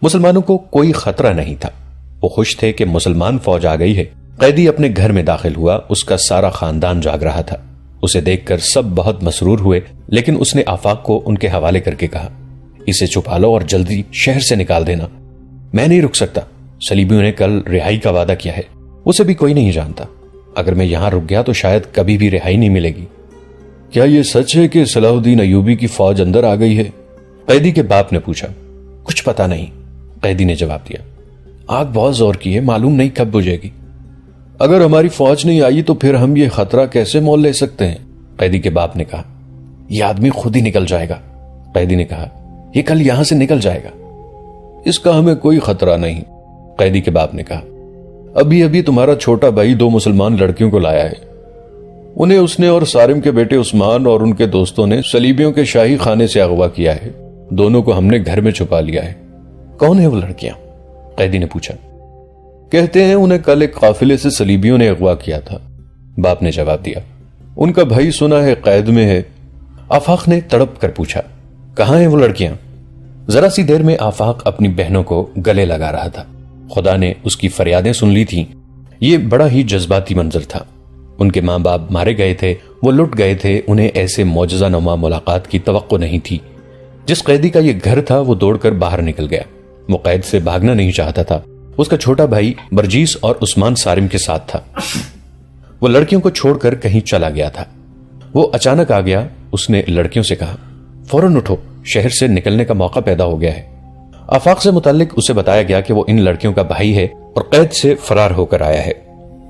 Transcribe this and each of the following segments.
مسلمانوں کو کوئی خطرہ نہیں تھا، وہ خوش تھے کہ مسلمان فوج آ گئی ہے۔ قیدی اپنے گھر میں داخل ہوا، اس کا سارا خاندان جاگ رہا تھا۔ اسے دیکھ کر سب بہت مسرور ہوئے، لیکن اس نے آفاق کو ان کے حوالے کر کے کہا، اسے چھپا لو اور جلدی شہر سے نکال دینا، میں نہیں رک سکتا۔ صلیبیوں نے کل رہائی کا وعدہ کیا ہے، اسے بھی کوئی نہیں جانتا، اگر میں یہاں رک گیا تو شاید کبھی بھی رہائی نہیں ملے گی۔ کیا یہ سچ ہے کہ صلاح الدین ایوبی کی فوج اندر آ گئی ہے؟ قیدی کے باپ نے پوچھا۔ کچھ پتا نہیں، قیدی نے جواب دیا، آگ بہت زور کی ہے، معلوم نہیں کب بجھے گی۔ اگر ہماری فوج نہیں آئی تو پھر ہم یہ خطرہ کیسے مول لے سکتے ہیں؟ قیدی کے باپ نے کہا۔ یہ آدمی خود ہی نکل جائے گا، قیدی نے کہا، یہ کل یہاں سے نکل جائے گا۔ اس کا ہمیں کوئی خطرہ نہیں، قیدی کے باپ نے کہا۔ ابھی تمہارا چھوٹا بھائی 2 مسلمان لڑکیوں کو لایا ہے، انہیں اس نے اور سارم کے بیٹے عثمان اور ان کے دوستوں نے صلیبیوں کے شاہی خانے سے اغوا کیا ہے، دونوں کو ہم نے گھر میں چھپا لیا ہے۔ کون ہے وہ لڑکیاں؟ قیدی نے پوچھا۔ کہتے ہیں انہیں کل ایک قافلے سے صلیبیوں نے اغوا کیا تھا، باپ نے جواب دیا۔ ان کا بھائی سنا ہے قید میں ہے۔ آفاق نے تڑپ کر پوچھا، کہاں ہیں وہ لڑکیاں؟ ذرا سی دیر میں آفاق اپنی بہنوں کو گلے لگا رہا تھا، خدا نے اس کی فریادیں سن لی تھیں۔ یہ بڑا ہی جذباتی منظر تھا، ان کے ماں باپ مارے گئے تھے، وہ لٹ گئے تھے، انہیں ایسے معجزہ نما ملاقات کی توقع نہیں تھی۔ جس قیدی کا یہ گھر تھا وہ دوڑ کر باہر نکل گیا، وہ قید سے بھاگنا نہیں چاہتا تھا۔ اس کا چھوٹا بھائی برجیس اور عثمان سارم کے ساتھ تھا، وہ لڑکیوں کو چھوڑ کر کہیں چلا گیا تھا۔ وہ اچانک آ گیا، اس نے لڑکیوں سے کہا، فوراً اٹھو، شہر سے نکلنے کا موقع پیدا ہو گیا ہے۔ آفاق سے متعلق اسے بتایا گیا کہ وہ ان لڑکیوں کا بھائی ہے اور قید سے فرار ہو کر آیا ہے۔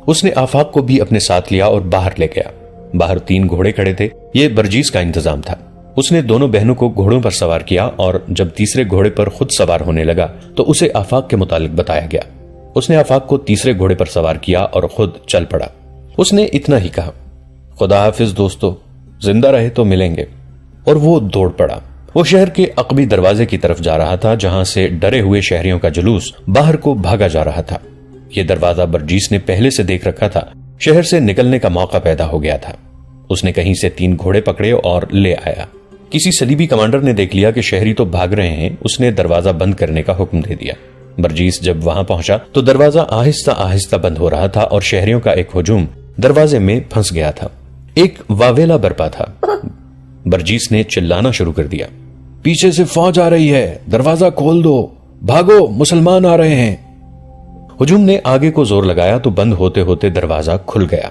اس نے آفاق کو بھی اپنے ساتھ لیا اور باہر لے گیا۔ باہر 3 گھوڑے کھڑے تھے، یہ برجیس کا انتظام تھا۔ اس نے دونوں بہنوں کو گھوڑوں پر سوار کیا اور جب تیسرے گھوڑے پر خود سوار ہونے لگا تو اسے آفاق کے متعلق بتایا گیا۔ اس نے آفاق کو تیسرے گھوڑے پر سوار کیا اور خود چل پڑا۔ اس نے اتنا ہی کہا، خدا حافظ دوستو، زندہ رہے تو ملیں گے، اور وہ دوڑ پڑا۔ وہ شہر کے عقبی دروازے کی طرف جا رہا تھا جہاں سے ڈرے ہوئے شہریوں کا جلوس باہر کو بھاگا جا رہا تھا۔ یہ دروازہ برجیس نے پہلے سے دیکھ رکھا تھا، شہر سے نکلنے کا موقع پیدا ہو گیا تھا۔ اس نے کہیں سے 3 گھوڑے پکڑے اور لے آیا۔ کسی صلیبی کمانڈر نے دیکھ لیا کہ شہری تو بھاگ رہے ہیں، اس نے دروازہ بند کرنے کا حکم دے دیا۔ برجیس جب وہاں پہنچا تو دروازہ آہستہ آہستہ بند ہو رہا تھا اور شہریوں کا ایک ہجوم دروازے میں پھنس گیا تھا۔ ایک واویلا برپا تھا۔ برجیس نے چلانا شروع کر دیا، پیچھے سے فوج آ رہی ہے، دروازہ کھول دو، بھاگو، مسلمان آ رہے ہیں۔ ہجوم نے آگے کو زور لگایا تو بند ہوتے ہوتے دروازہ کھل گیا۔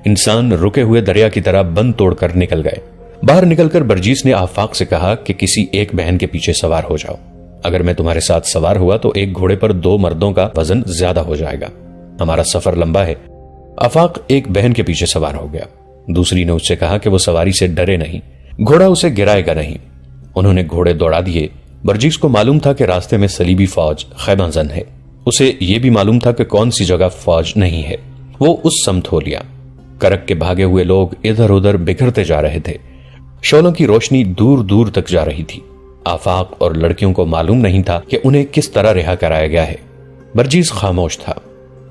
انسان رکے ہوئے دریا کی طرح بند توڑ کر نکل گئے۔ باہر نکل کر برجیس نے آفاق سے کہا کہ کسی ایک بہن کے پیچھے سوار ہو جاؤ، اگر میں تمہارے ساتھ سوار ہوا تو ایک گھوڑے پر 2 مردوں کا وزن زیادہ ہو جائے گا، ہمارا سفر لمبا ہے۔ آفاق ایک بہن کے پیچھے سوار ہو گیا، دوسری نے اس سے کہا کہ وہ سواری سے ڈرے نہیں، گھوڑا اسے گرائے گا نہیں۔ انہوں نے گھوڑے دوڑا دیے۔ برجیس کو معلوم تھا کہ راستے میں صلیبی فوج خیمہ زن ہے، اسے یہ بھی معلوم تھا کہ کون سی جگہ فوج نہیں ہے۔ وہ اس سمت ہو لیا۔ کرک کے بھاگے ہوئے لوگ ادھر ادھر بکھرتے جا رہے تھے، شعلوں کی روشنی دور دور تک جا رہی تھی۔ آفاق اور لڑکیوں کو معلوم نہیں تھا کہ انہیں کس طرح رہا کرایا گیا ہے۔ برجیس خاموش تھا،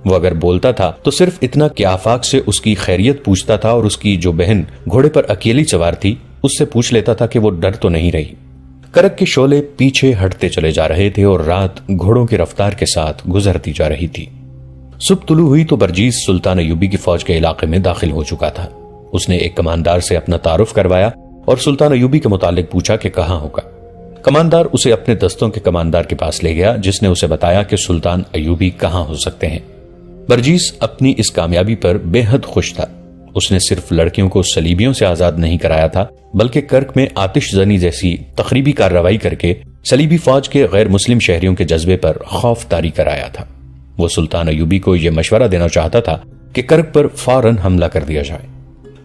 وہ اگر بولتا تھا تو صرف اتنا کہ آفاق سے اس کی خیریت پوچھتا تھا اور اس کی جو بہن گھوڑے پر اکیلی سوار تھی اس سے پوچھ لیتا تھا کہ وہ ڈر تو نہیں رہی۔ کرک کے شعلے پیچھے ہٹتے چلے جا رہے تھے اور رات گھوڑوں کی رفتار کے ساتھ گزرتی جا رہی تھی۔ صبح طلوع ہوئی تو برجیس سلطان ایوبی کی فوج کے علاقے میں داخل ہو چکا تھا۔ اس نے ایک کماندار سے اپنا تعارف کروایا اور سلطان ایوبی کے متعلق پوچھا کہ کہاں ہوگا۔ کماندار اسے اپنے دستوں کے کماندار کے پاس لے گیا جس نے اسے بتایا کہ سلطان ایوبی کہاں ہو سکتے ہیں۔ برجیس اپنی اس کامیابی پر بے حد خوش تھا۔ اس نے صرف لڑکیوں کو صلیبیوں سے آزاد نہیں کرایا تھا بلکہ کرک میں آتش زنی جیسی تخریبی کارروائی کر کے صلیبی فوج کے غیر مسلم شہریوں کے جذبے پر خوف طاری کرایا تھا۔ وہ سلطان ایوبی کو یہ مشورہ دینا چاہتا تھا کہ کرک پر فوراً حملہ کر دیا جائے۔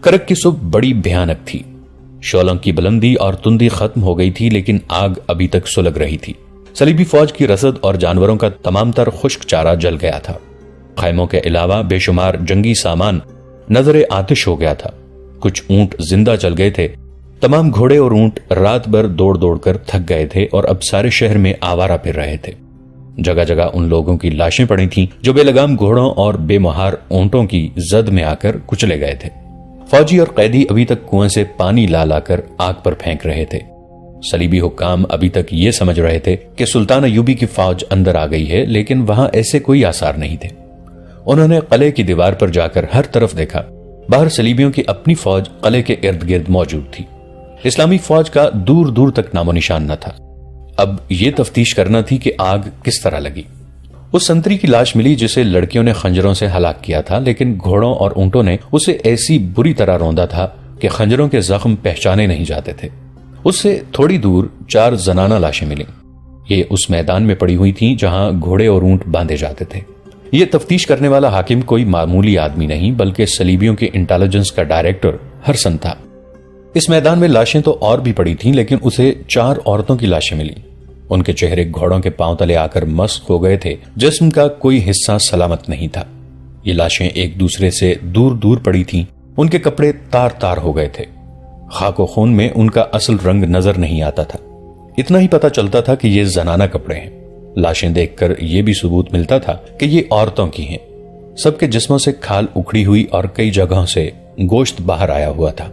کرک کی صبح بڑی بھیانک تھی، شعلوں کی بلندی اور تندی ختم ہو گئی تھی لیکن آگ ابھی تک سلگ رہی تھی۔ صلیبی فوج کی رسد اور جانوروں کا تمام تر خشک چارہ جل گیا تھا۔ خیموں کے علاوہ بے شمار جنگی سامان نظر آتش ہو گیا تھا۔ کچھ اونٹ زندہ چل گئے تھے، تمام گھوڑے اور اونٹ رات بھر دوڑ دوڑ کر تھک گئے تھے اور اب سارے شہر میں آوارہ پھر رہے تھے۔ جگہ جگہ ان لوگوں کی لاشیں پڑی تھیں جو بے لگام گھوڑوں اور بے مہار اونٹوں کی زد میں آ کر کچلے گئے تھے۔ فوجی اور قیدی ابھی تک کنویں سے پانی لا لا کر آگ پر پھینک رہے تھے۔ صلیبی حکام ابھی تک یہ سمجھ رہے تھے کہ سلطان ایوبی کی فوج اندر آ گئی ہے، لیکن وہاں ایسے کوئی آثار نہیں تھے۔ انہوں نے قلعے کی دیوار پر جا کر ہر طرف دیکھا، باہر صلیبیوں کی اپنی فوج قلعے کے ارد گرد موجود تھی۔ اسلامی فوج کا دور دور تک نام و نشان نہ تھا۔ اب یہ تفتیش کرنا تھی کہ آگ کس طرح لگی۔ اس سنتری کی لاش ملی جسے لڑکیوں نے خنجروں سے ہلاک کیا تھا، لیکن گھوڑوں اور اونٹوں نے اسے ایسی بری طرح روندا تھا کہ خنجروں کے زخم پہچانے نہیں جاتے تھے۔ اس سے تھوڑی دور 4 زنانہ لاشیں ملیں۔ یہ اس میدان میں پڑی ہوئی تھیں جہاں گھوڑے اور اونٹ باندھے جاتے تھے۔ یہ تفتیش کرنے والا حاکم کوئی معمولی آدمی نہیں بلکہ صلیبیوں کے انٹیلیجنس کا ڈائریکٹر ہرسن تھا۔ اس میدان میں لاشیں تو اور بھی پڑی تھیں، لیکن اسے 4 عورتوں کی لاشیں ملیں۔ ان کے چہرے گھوڑوں کے پاؤں تلے آ کر مسخ ہو گئے تھے، جسم کا کوئی حصہ سلامت نہیں تھا۔ یہ لاشیں ایک دوسرے سے دور دور پڑی تھیں، ان کے کپڑے تار تار ہو گئے تھے، خاک و خون میں ان کا اصل رنگ نظر نہیں آتا تھا۔ اتنا ہی پتا چلتا تھا کہ یہ زنانہ کپڑے ہیں۔ لاشیں دیکھ کر یہ بھی ثبوت ملتا تھا کہ یہ عورتوں کی ہیں۔ سب کے جسموں سے کھال اکھڑی ہوئی اور کئی جگہوں سے گوشت باہر آیا ہوا تھا۔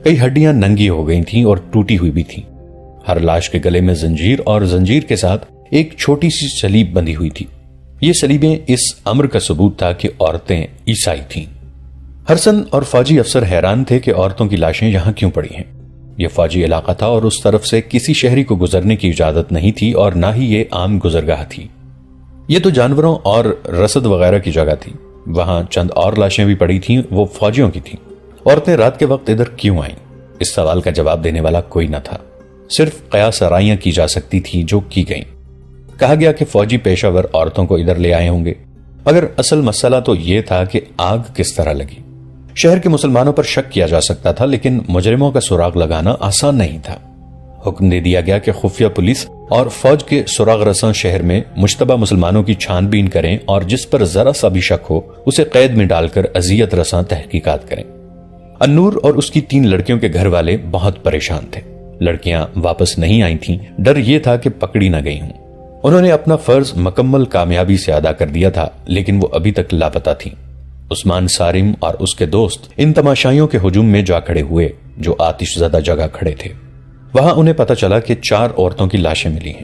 کئی ہڈیاں ننگی ہو گئی تھیں اور ٹوٹی ہوئی بھی تھیں۔ ہر لاش کے گلے میں زنجیر اور زنجیر کے ساتھ ایک چھوٹی سی صلیب بندھی ہوئی تھی۔ یہ صلیبیں اس امر کا ثبوت تھا کہ عورتیں عیسائی تھیں۔ ہرسن اور فوجی افسر حیران تھے کہ عورتوں کی لاشیں یہاں کیوں پڑی ہیں۔ یہ فوجی علاقہ تھا اور اس طرف سے کسی شہری کو گزرنے کی اجازت نہیں تھی اور نہ ہی یہ عام گزرگاہ تھی۔ یہ تو جانوروں اور رسد وغیرہ کی جگہ تھی۔ وہاں چند اور لاشیں بھی پڑی تھیں، وہ فوجیوں کی تھیں۔ عورتیں رات کے وقت ادھر کیوں آئیں؟ اس سوال کا جواب دینے والا کوئی نہ تھا۔ صرف قیاس آرائیاں کی جا سکتی تھی جو کی گئیں۔ کہا گیا کہ فوجی پیشہ ور عورتوں کو ادھر لے آئے ہوں گے، مگر اصل مسئلہ تو یہ تھا کہ آگ کس طرح لگی۔ شہر کے مسلمانوں پر شک کیا جا سکتا تھا، لیکن مجرموں کا سراغ لگانا آسان نہیں تھا۔ حکم دے دیا گیا کہ خفیہ پولیس اور فوج کے سراغ رساں شہر میں مشتبہ مسلمانوں کی چھان بین کریں اور جس پر ذرا سا بھی شک ہو اسے قید میں ڈال کر اذیت رساں تحقیقات کریں۔ انور اور اس کی 3 لڑکیوں کے گھر والے بہت پریشان تھے۔ لڑکیاں واپس نہیں آئی تھیں، ڈر یہ تھا کہ پکڑی نہ گئی ہوں۔ انہوں نے اپنا فرض مکمل کامیابی سے ادا کر دیا تھا، لیکن وہ ابھی تک لاپتہ تھیں۔ عثمان سارم اور اس کے دوست ان تماشائیوں کے ہجوم میں جا کھڑے ہوئے جو آتش زدہ جگہ کھڑے تھے۔ وہاں انہیں پتا چلا کہ 4 عورتوں کی لاشیں ملی ہیں۔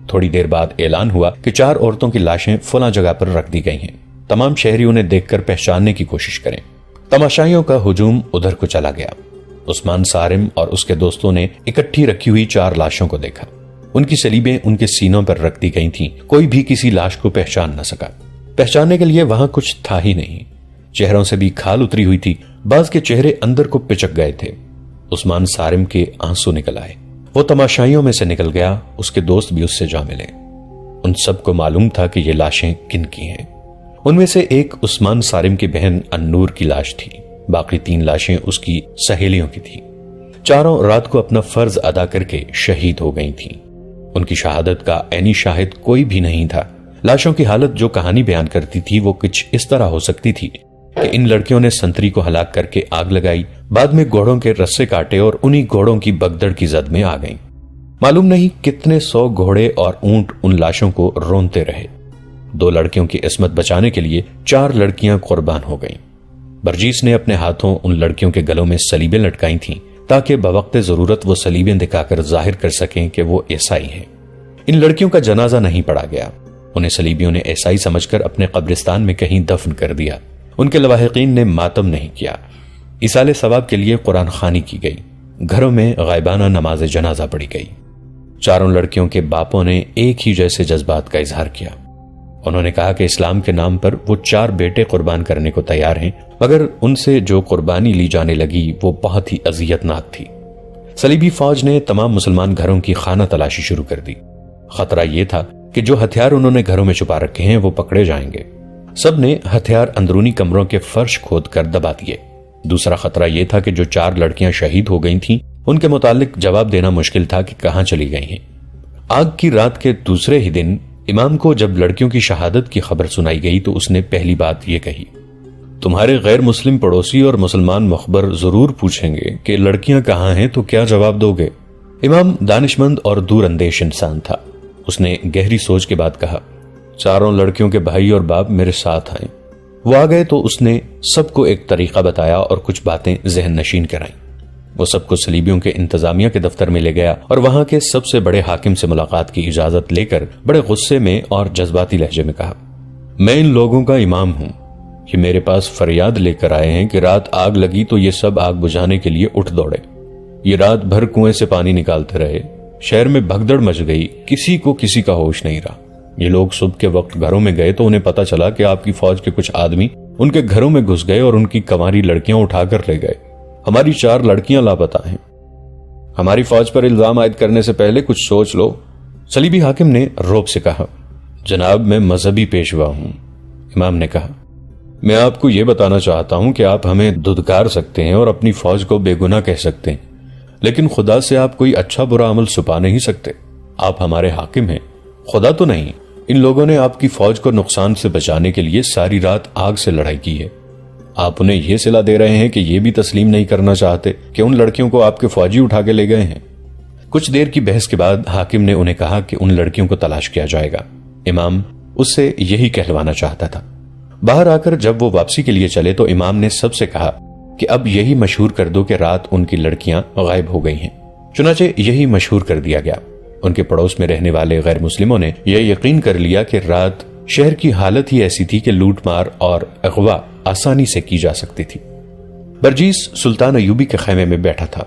تھوڑی دیر بعد اعلان ہوا کہ 4 عورتوں کی لاشیں فلاں جگہ پر رکھ دی گئی ہیں۔ تمام شہری انہیں دیکھ کر پہچاننے کی کوشش کریں۔ تماشائیوں کا ہجوم ادھر کو چلا گیا۔ عثمان سارم اور اس کے دوستوں نے اکٹھی رکھی ہوئی 4 لاشوں کو دیکھا۔ ان کی صلیبیں ان کے سینوں پر رکھ دی گئی تھیں۔ کوئی بھی کسی لاش کو پہچان نہ سکا۔ پہچاننے کے لیے وہاں کچھ تھا ہی نہیں۔ چہروں سے بھی کھال اتری ہوئی تھی، بعض کے چہرے اندر کو پچک گئے تھے۔ عثمان سارم کے آنسو نکل آئے۔ وہ تماشائیوں میں سے نکل گیا، اس کے دوست بھی اس سے جا ملے۔ ان سب کو معلوم تھا کہ یہ لاشیں کن کی ہیں۔ ان میں سے ایک عثمان سارم کی بہن انور کی لاش تھی، باقی 3 لاشیں اس کی سہیلیوں کی تھیں۔ چاروں رات کو اپنا فرض ادا کر کے شہید ہو گئی تھیں۔ ان کی شہادت کا عینی شاہد کوئی بھی نہیں تھا۔ لاشوں کی حالت جو کہانی بیان کرتی تھی وہ کچھ اس طرح ہو سکتی تھی کہ ان لڑکیوں نے سنتری کو ہلاک کر کے آگ لگائی، بعد میں گھوڑوں کے رسے کاٹے اور انہی گھوڑوں کی بگدڑ کی زد میں آ گئیں۔ معلوم نہیں کتنے 100 گھوڑے اور اونٹ ان لاشوں کو رونتے رہے۔ 2 لڑکیوں کی عصمت بچانے کے لیے 4 لڑکیاں قربان ہو گئیں۔ برجیس نے اپنے ہاتھوں ان لڑکیوں کے گلوں میں صلیبیں لٹکائی تھیں تاکہ بوقت ضرورت وہ صلیبیں دکھا کر ظاہر کر سکیں کہ وہ عیسائی ہیں۔ ان لڑکیوں کا جنازہ نہیں پڑا گیا۔ انہیں صلیبیوں نے عیسائی سمجھ کر اپنے قبرستان میں کہیں دفن کر دیا۔ ان کے لواحقین نے ماتم نہیں کیا۔ ایصال ثواب کے لیے قرآن خوانی کی گئی۔ گھروں میں غائبانہ نماز جنازہ پڑھی گئی۔ 4 لڑکیوں کے باپوں نے ایک ہی جیسے جذبات کا اظہار کیا۔ انہوں نے کہا کہ اسلام کے نام پر وہ 4 بیٹے قربان کرنے کو تیار ہیں، مگر ان سے جو قربانی لی جانے لگی وہ بہت ہی اذیت ناک تھی۔ صلیبی فوج نے تمام مسلمان گھروں کی خانہ تلاشی شروع کر دی۔ خطرہ یہ تھا کہ جو ہتھیار انہوں نے گھروں میں چھپا رکھے ہیں وہ پکڑے جائیں گے۔ سب نے ہتھیار اندرونی کمروں کے فرش کھود کر دبا دیے۔ دوسرا خطرہ یہ تھا کہ جو 4 لڑکیاں شہید ہو گئی تھیں ان کے متعلق جواب دینا مشکل تھا کہ کہاں چلی گئی ہیں۔ آگ کی رات کے دوسرے ہی دن امام کو جب لڑکیوں کی شہادت کی خبر سنائی گئی تو اس نے پہلی بات یہ کہی، تمہارے غیر مسلم پڑوسی اور مسلمان مخبر ضرور پوچھیں گے کہ لڑکیاں کہاں ہیں تو کیا جواب دو گے؟ امام دانشمند اور دور اندیش انسان تھا۔ اس نے گہری سوچ کے بعد کہا، 4 لڑکیوں کے بھائی اور باپ میرے ساتھ آئیں۔ وہ آ گئے تو اس نے سب کو ایک طریقہ بتایا اور کچھ باتیں ذہن نشین کرائیں۔ وہ سب کو صلیبیوں کے انتظامیہ کے دفتر میں لے گیا اور وہاں کے سب سے بڑے حاکم سے ملاقات کی اجازت لے کر بڑے غصے میں اور جذباتی لہجے میں کہا، میں ان لوگوں کا امام ہوں، یہ میرے پاس فریاد لے کر آئے ہیں کہ رات آگ لگی تو یہ سب آگ بجھانے کے لیے اٹھ دوڑے، یہ رات بھر کنویں سے پانی نکالتے رہے، شہر میں بھگدڑ مچ گئی، کسی کو کسی کا ہوش نہیں رہا، یہ لوگ صبح کے وقت گھروں میں گئے تو انہیں پتا چلا کہ آپ کی فوج کے کچھ آدمی ان کے گھروں میں گھس گئے اور ان کی کنواری لڑکیاں اٹھا کر لے گئے، ہماری 4 لڑکیاں لاپتہ ہیں، ہماری فوج پر الزام عائد کرنے سے پہلے کچھ سوچ لو۔ صلیبی حاکم نے رعب سے کہا، جناب میں مذہبی پیشوا ہوں۔ امام نے کہا، میں آپ کو یہ بتانا چاہتا ہوں کہ آپ ہمیں دھتکار سکتے ہیں اور اپنی فوج کو بے گناہ کہہ سکتے ہیں، لیکن خدا سے آپ کوئی اچھا برا عمل چھپا نہیں سکتے، آپ ہمارے حاکم ہیں، خدا تو نہیں۔ ان لوگوں نے آپ کی فوج کو نقصان سے بچانے کے لیے ساری رات آگ سے لڑائی کی ہے، آپ انہیں یہ صلہ دے رہے ہیں کہ یہ بھی تسلیم نہیں کرنا چاہتے کہ ان لڑکیوں کو آپ کے فوجی اٹھا کے لے گئے ہیں۔ کچھ دیر کی بحث کے بعد حاکم نے انہیں کہا کہ ان لڑکیوں کو تلاش کیا جائے گا، امام اس سے یہی کہلوانا چاہتا تھا۔ باہر آ کر جب وہ واپسی کے لیے چلے تو امام نے سب سے کہا کہ اب یہی مشہور کر دو کہ رات ان کی لڑکیاں غائب ہو گئی ہیں۔ چنانچہ یہی مشہور کر دیا گیا۔ ان کے پڑوس میں رہنے والے غیر مسلموں نے یہ یقین کر لیا کہ رات شہر کی حالت ہی ایسی تھی کہ لوٹ مار اور اغوا آسانی سے کی جا سکتی تھی۔ برجیس سلطان ایوبی کے خیمے میں بیٹھا تھا۔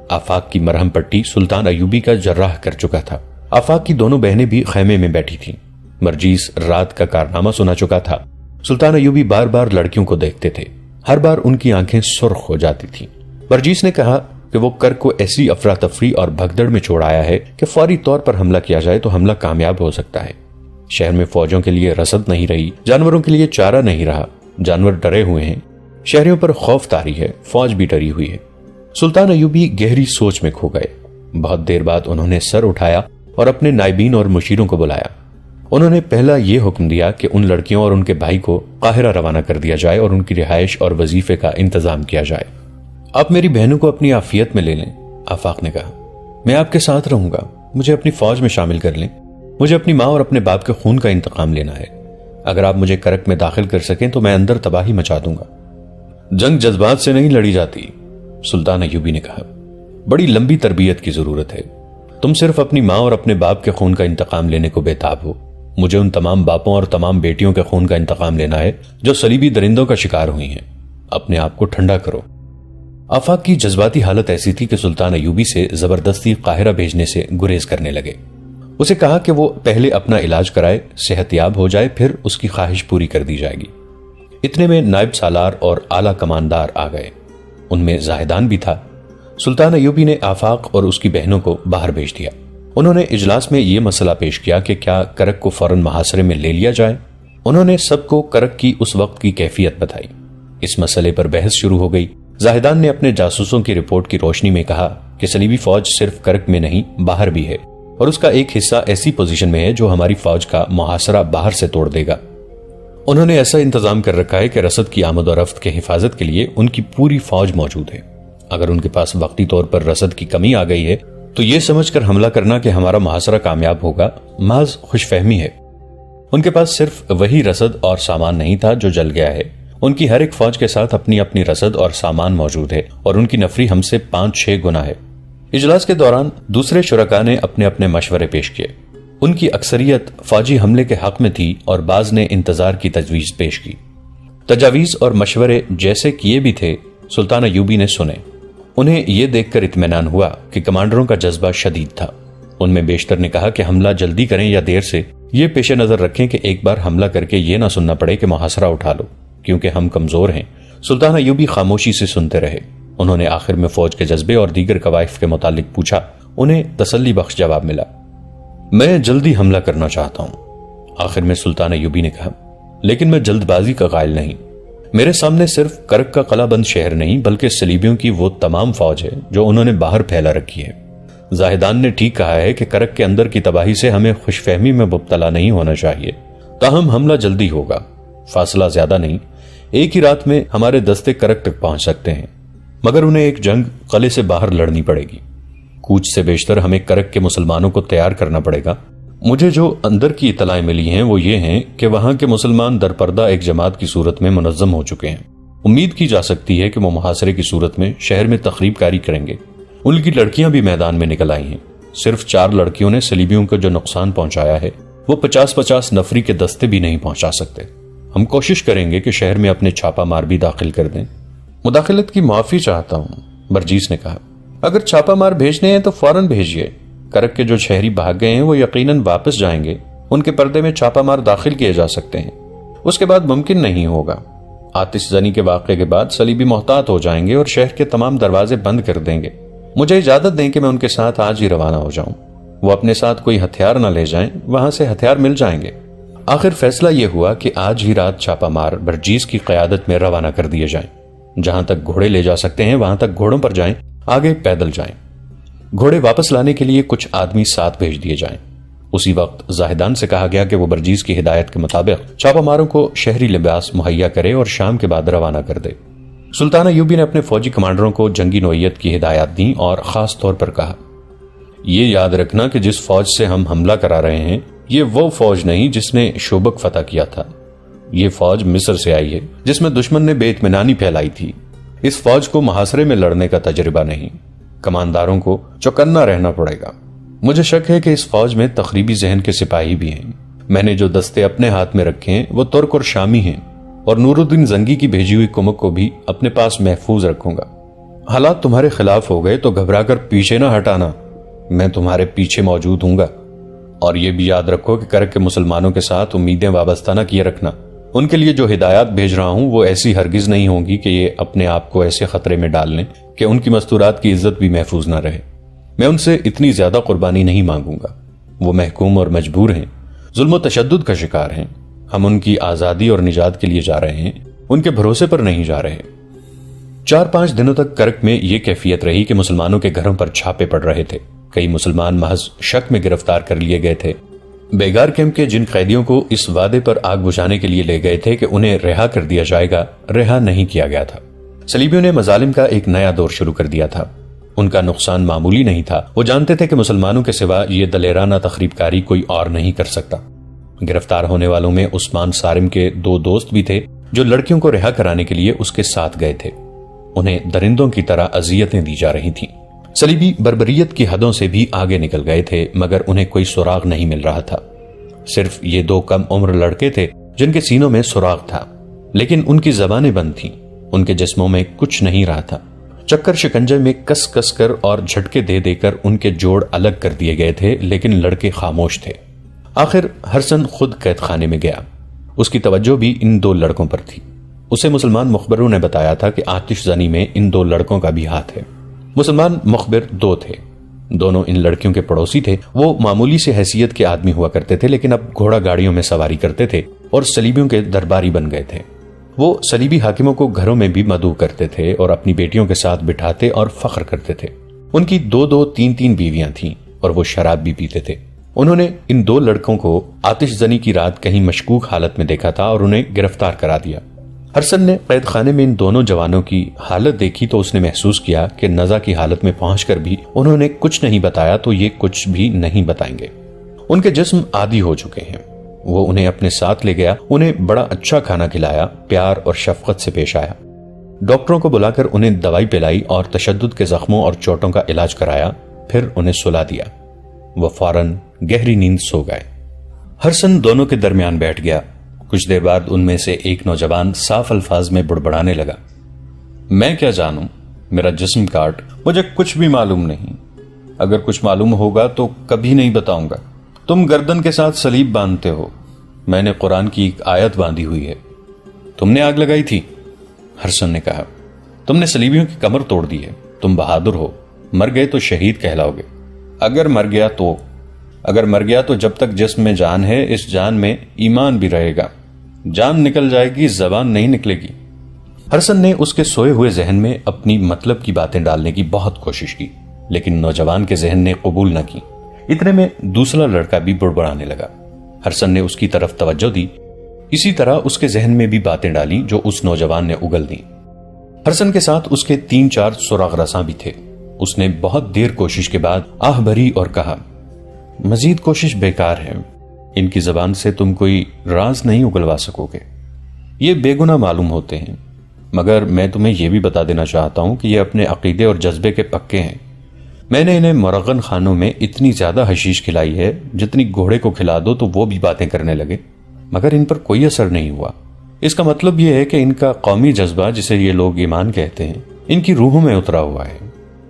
آفاق کی مرہم پٹی سلطان ایوبی کا جراح کر چکا تھا۔ آفاق کی دونوں بہنیں بھی خیمے میں بیٹھی تھیں۔ برجیس رات کا کارنامہ سنا چکا تھا۔ سلطان ایوبی بار بار لڑکیوں کو دیکھتے تھے، ہر بار ان کی آنکھیں سرخ ہو جاتی تھیں۔ برجیس نے کہا کہ وہ کرک کو ایسی افراتفری اور بھگدڑ میں چھوڑ آیا ہے کہ فوری طور پر حملہ کیا جائے تو حملہ کامیاب ہو سکتا ہے۔ شہر میں فوجوں کے لیے رسد نہیں رہی، جانوروں کے لیے چارہ نہیں رہا، جانور ڈرے ہوئے ہیں، شہریوں پر خوف طاری ہے، فوج بھی ڈری ہوئی ہے۔ سلطان ایوبی گہری سوچ میں کھو گئے۔ بہت دیر بعد انہوں نے سر اٹھایا اور اپنے نائبین اور مشیروں کو بلایا۔ انہوں نے پہلا یہ حکم دیا کہ ان لڑکیوں اور ان کے بھائی کو قاہرہ روانہ کر دیا جائے اور ان کی رہائش اور وظیفے کا انتظام کیا جائے۔ آپ میری بہنوں کو اپنی عافیت میں لے لیں، آفاق نے کہا، میں آپ کے ساتھ رہوں گا، مجھے اپنی فوج میں شامل کر لیں، مجھے اپنی ماں اور اپنے باپ کے خون کا انتقام لینا ہے، اگر آپ مجھے کرک میں داخل کر سکیں تو میں اندر تباہی مچا دوں گا۔ جنگ جذبات سے نہیں لڑی جاتی، سلطان ایوبی نے کہا، بڑی لمبی تربیت کی ضرورت ہے، تم صرف اپنی ماں اور اپنے باپ کے خون کا انتقام لینے کو بےتاب ہو، مجھے ان تمام باپوں اور تمام بیٹیوں کے خون کا انتقام لینا ہے جو صلیبی درندوں کا شکار ہوئی ہیں، اپنے آپ کو ٹھنڈا کرو۔ آفاق کی جذباتی حالت ایسی تھی کہ سلطان ایوبی سے زبردستی قاہرہ بھیجنے سے گریز کرنے لگے۔ اسے کہا کہ وہ پہلے اپنا علاج کرائے، صحت یاب ہو جائے، پھر اس کی خواہش پوری کر دی جائے گی۔ اتنے میں نائب سالار اور اعلیٰ کماندار آ گئے، ان میں زاہدان بھی تھا۔ سلطان ایوبی نے آفاق اور اس کی بہنوں کو باہر بھیج دیا۔ انہوں نے اجلاس میں یہ مسئلہ پیش کیا کہ کیا کرک کو فوراً محاصرے میں لے لیا جائے۔ انہوں نے سب کو کرک کی اس وقت کی کیفیت بتائی۔ اس مسئلے پر بحث شروع ہو گئی۔ زاہدان نے اپنے جاسوسوں کی رپورٹ کی روشنی میں کہا کہ صلیبی فوج صرف کرک میں نہیں باہر بھی ہے، اور اس کا ایک حصہ ایسی پوزیشن میں ہے جو ہماری فوج کا محاصرہ باہر سے توڑ دے گا۔ انہوں نے ایسا انتظام کر رکھا ہے کہ رسد کی آمد و رفت کے حفاظت کے لیے ان کی پوری فوج موجود ہے۔ اگر ان کے پاس وقتی طور پر رسد کی کمی آ گئی ہے تو یہ سمجھ کر حملہ کرنا کہ ہمارا محاصرہ کامیاب ہوگا محض خوش فہمی ہے۔ ان کے پاس صرف وہی رسد اور سامان نہیں تھا جو جل گیا ہے، ان کی ہر ایک فوج کے ساتھ اپنی اپنی رسد اور سامان موجود ہے، اور ان کی نفری ہم سے 5-6 گنا ہے۔ اجلاس کے دوران دوسرے شرکاء نے اپنے اپنے مشورے پیش کیے۔ ان کی اکثریت فوجی حملے کے حق میں تھی اور بعض نے انتظار کی تجویز پیش کی۔ تجاویز اور مشورے جیسے کیے بھی تھے، سلطان ایوبی نے سنے۔ انہیں یہ دیکھ کر اطمینان ہوا کہ کمانڈروں کا جذبہ شدید تھا۔ ان میں بیشتر نے کہا کہ حملہ جلدی کریں یا دیر سے، یہ پیش نظر رکھیں کہ ایک بار حملہ کر کے یہ نہ سننا پڑے کہ محاصرہ اٹھا لو، کیونکہ ہم کمزور ہیں۔ سلطان ایوبی خاموشی سے سنتے رہے۔ انہوں نے آخر میں فوج کے جذبے اور دیگر قوائف کے متعلق پوچھا۔ انہیں تسلی بخش جواب ملا، میں جلدی حملہ کرنا چاہتا ہوں۔ آخر میں سلطان ایوبی نے کہا، لیکن میں جلد بازی کا قائل نہیں، میرے سامنے صرف کرک کا قلعہ بند شہر نہیں بلکہ صلیبیوں کی وہ تمام فوج ہے جو انہوں نے باہر پھیلا رکھی ہے۔ زاہدان نے ٹھیک کہا ہے کہ کرک کے اندر کی تباہی سے ہمیں خوش فہمی میں مبتلا نہیں ہونا چاہیے، تاہم حملہ جلدی ہوگا، فاصلہ زیادہ نہیں، ایک ہی رات میں ہمارے دستے کرک تک پہنچ سکتے ہیں، مگر انہیں ایک جنگ قلعے سے باہر لڑنی پڑے گی۔ کوچ سے بیشتر ہمیں کرک کے مسلمانوں کو تیار کرنا پڑے گا۔ مجھے جو اندر کی اطلاعیں ملی ہیں وہ یہ ہیں کہ وہاں کے مسلمان درپردہ ایک جماعت کی صورت میں منظم ہو چکے ہیں۔ امید کی جا سکتی ہے کہ وہ محاصرے کی صورت میں شہر میں تخریب کاری کریں گے۔ ان کی لڑکیاں بھی میدان میں نکل آئی ہیں۔ صرف 4 لڑکیوں نے صلیبیوں کو جو نقصان پہنچایا ہے وہ 50-50 نفری کے دستے بھی نہیں پہنچا سکتے۔ ہم کوشش کریں گے کہ شہر میں اپنے چھاپا مار بھی داخل کر دیں۔ مداخلت کی معافی چاہتا ہوں، برجیس نے کہا۔ اگر چھاپا مار بھیجنے ہیں تو فوراً بھیجیے۔ کرک کے جو شہری بھاگ گئے ہیں وہ یقیناً واپس جائیں گے۔ ان کے پردے میں چھاپا مار داخل کیے جا سکتے ہیں۔ اس کے بعد ممکن نہیں ہوگا۔ آتش زنی کے واقعے کے بعد صلیبی محتاط ہو جائیں گے اور شہر کے تمام دروازے بند کر دیں گے۔ مجھے اجازت دیں کہ میں ان کے ساتھ آج ہی روانہ ہو جاؤں۔ وہ اپنے ساتھ کوئی ہتھیار نہ لے جائیں، وہاں سے ہتھیار مل جائیں گے۔ آخر فیصلہ یہ ہوا کہ آج ہی رات چھاپا مار برجیس کی قیادت میں روانہ کر دیے جائیں۔ جہاں تک گھوڑے لے جا سکتے ہیں وہاں تک گھوڑوں پر جائیں، آگے پیدل جائیں۔ گھوڑے واپس لانے کے لیے کچھ آدمی ساتھ بھیج دیے جائیں۔ اسی وقت زاہدان سے کہا گیا کہ وہ برجیس کی ہدایت کے مطابق چھاپا ماروں کو شہری لباس مہیا کرے اور شام کے بعد روانہ کر دے۔ سلطان ایوبی نے اپنے فوجی کمانڈروں کو جنگی نوعیت کی ہدایات دیں اور خاص طور پر کہا، یہ یاد رکھنا کہ جس فوج سے ہم حملہ کرا رہے ہیں یہ وہ فوج نہیں جس نے شوبک فتح کیا تھا۔ یہ فوج مصر سے آئی ہے جس میں دشمن نے بے اطمینانی پھیلائی تھی۔ اس فوج کو محاصرے میں لڑنے کا تجربہ نہیں، کمانداروں کو چوکنا رہنا پڑے گا۔ مجھے شک ہے کہ اس فوج میں تخریبی ذہن کے سپاہی بھی ہیں۔ میں نے جو دستے اپنے ہاتھ میں رکھے ہیں وہ ترک اور شامی ہیں، اور نور الدین زنگی کی بھیجی ہوئی کمک کو بھی اپنے پاس محفوظ رکھوں گا۔ حالات تمہارے خلاف ہو گئے تو گھبرا کر پیچھے نہ ہٹانا، میں تمہارے پیچھے موجود ہوں گا۔ اور یہ بھی یاد رکھو کہ کرک کے مسلمانوں کے ساتھ امیدیں وابستہ نہ کیے رکھنا۔ ان کے لیے جو ہدایات بھیج رہا ہوں وہ ایسی ہرگز نہیں ہوں گی کہ یہ اپنے آپ کو ایسے خطرے میں ڈال لیں کہ ان کی مستورات کی عزت بھی محفوظ نہ رہے۔ میں ان سے اتنی زیادہ قربانی نہیں مانگوں گا۔ وہ محکوم اور مجبور ہیں، ظلم و تشدد کا شکار ہیں۔ ہم ان کی آزادی اور نجات کے لیے جا رہے ہیں، ان کے بھروسے پر نہیں جا رہے۔ 4-5 دنوں تک کرک میں یہ کیفیت رہی کہ مسلمانوں کے گھروں پر چھاپے پڑ رہے تھے۔ کئی مسلمان محض شک میں گرفتار کر لیے گئے تھے۔ بیگار کیمپ کے جن قیدیوں کو اس وعدے پر آگ بجھانے کے لیے لے گئے تھے کہ انہیں رہا کر دیا جائے گا، رہا نہیں کیا گیا تھا۔ صلیبیوں نے مظالم کا ایک نیا دور شروع کر دیا تھا۔ ان کا نقصان معمولی نہیں تھا۔ وہ جانتے تھے کہ مسلمانوں کے سوا یہ دلیرانہ تخریب کاری کوئی اور نہیں کر سکتا۔ گرفتار ہونے والوں میں عثمان صارم کے 2 دوست بھی تھے جو لڑکیوں کو رہا کرانے کے لیے اس کے ساتھ گئے تھے۔ انہیں درندوں کی طرح اذیتیں دی جا رہی تھیں۔ صلیبی بربریت کی حدوں سے بھی آگے نکل گئے تھے، مگر انہیں کوئی سراغ نہیں مل رہا تھا۔ صرف یہ 2 کم عمر لڑکے تھے جن کے سینوں میں سراغ تھا، لیکن ان کی زبانیں بند تھیں، ان کے جسموں میں کچھ نہیں رہا تھا۔ چکر شکنجے میں کس کس کر اور جھٹکے دے دے کر ان کے جوڑ الگ کر دیے گئے تھے، لیکن لڑکے خاموش تھے۔ آخر ہرسن خود قید خانے میں گیا۔ اس کی توجہ بھی ان 2 لڑکوں پر تھی۔ اسے مسلمان مخبروں نے بتایا تھا کہ آتش زنی میں ان 2 لڑکوں کا بھی ہاتھ ہے۔ مسلمان مخبر 2 تھے، دونوں ان لڑکیوں کے پڑوسی تھے۔ وہ معمولی سے حیثیت کے آدمی ہوا کرتے تھے، لیکن اب گھوڑا گاڑیوں میں سواری کرتے تھے اور صلیبیوں کے درباری بن گئے تھے۔ وہ صلیبی حاکموں کو گھروں میں بھی مدعو کرتے تھے اور اپنی بیٹیوں کے ساتھ بٹھاتے اور فخر کرتے تھے۔ ان کی 2-2 3-3 بیویاں تھیں اور وہ شراب بھی پیتے تھے۔ انہوں نے ان 2 لڑکوں کو آتش زنی کی رات کہیں مشکوک حالت میں دیکھا تھا اور انہیں گرفتار کرا دیا۔ ہرسن نے قید خانے میں ان دونوں جوانوں کی حالت دیکھی تو اس نے محسوس کیا کہ نزا کی حالت میں پہنچ کر بھی انہوں نے کچھ نہیں بتایا تو یہ کچھ بھی نہیں بتائیں گے۔ ان کے جسم عادی ہو چکے ہیں۔ وہ انہیں اپنے ساتھ لے گیا، انہیں بڑا اچھا کھانا کھلایا، پیار اور شفقت سے پیش آیا۔ ڈاکٹروں کو بلا کر انہیں دوائی پلائی اور تشدد کے زخموں اور چوٹوں کا علاج کرایا، پھر انہیں سلا دیا۔ وہ فوراً گہری نیند سو گئے۔ ہرسن دونوں کے درمیان بیٹھ گیا۔ کچھ دیر بعد ان میں سے ایک نوجوان صاف الفاظ میں بڑبڑانے لگا، میں کیا جانوں، میرا جسم کاٹ، مجھے کچھ بھی معلوم نہیں۔ اگر کچھ معلوم ہوگا تو کبھی نہیں بتاؤں گا۔ تم گردن کے ساتھ صلیب باندھتے ہو، میں نے قرآن کی ایک آیت باندھی ہوئی ہے۔ تم نے آگ لگائی تھی؟ ہرسن نے کہا، تم نے صلیبیوں کی کمر توڑ دی ہے، تم بہادر ہو، مر گئے تو شہید کہلاؤ گے۔ اگر مر گیا تو جب تک جسم میں جان ہے اس جان میں ایمان بھی رہے گا۔ جان نکل جائے گی، زبان نہیں نکلے گی۔ ہرسن نے اس کے سوئے ہوئے ذہن میں اپنی مطلب کی باتیں ڈالنے کی بہت کوشش کی، لیکن نوجوان کے ذہن نے قبول نہ کی۔ اتنے میں دوسرا لڑکا بھی بڑبڑانے لگا۔ ہرسن نے اس کی طرف توجہ دی، اسی طرح اس کے ذہن میں بھی باتیں ڈالیں جو اس نوجوان نے اگل دیں۔ ہرسن کے ساتھ اس کے 3-4 سراغ رساں بھی تھے۔ اس نے بہت دیر کوشش کے بعد آہ بھری اور کہا، مزید کوشش بیکار ہے، ان کی زبان سے تم کوئی راز نہیں اگلوا سکو گے۔ یہ بے گناہ معلوم ہوتے ہیں، مگر میں تمہیں یہ بھی بتا دینا چاہتا ہوں کہ یہ اپنے عقیدے اور جذبے کے پکے ہیں۔ میں نے انہیں مرغن خانوں میں اتنی زیادہ حشیش کھلائی ہے جتنی گھوڑے کو کھلا دو تو وہ بھی باتیں کرنے لگے، مگر ان پر کوئی اثر نہیں ہوا۔ اس کا مطلب یہ ہے کہ ان کا قومی جذبہ، جسے یہ لوگ ایمان کہتے ہیں، ان کی روحوں میں اترا ہوا ہے۔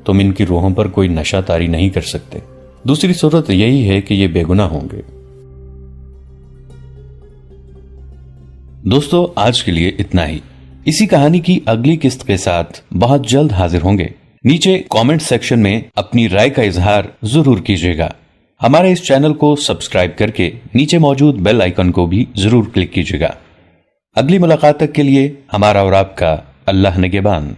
تم ان کی روحوں پر کوئی نشہ طاری نہیں کر سکتے۔ دوسری صورت یہی ہے کہ یہ بے گناہ ہوں گے۔ دوستو، آج کے لیے اتنا ہی۔ اسی کہانی کی اگلی قسط کے ساتھ بہت جلد حاضر ہوں گے۔ نیچے کامنٹ سیکشن میں اپنی رائے کا اظہار ضرور کیجیے گا۔ ہمارے اس چینل کو سبسکرائب کر کے نیچے موجود بیل آئیکن کو بھی ضرور کلک کیجیے گا۔ اگلی ملاقات تک کے لیے ہمارا اور آپ کا اللہ نگہبان۔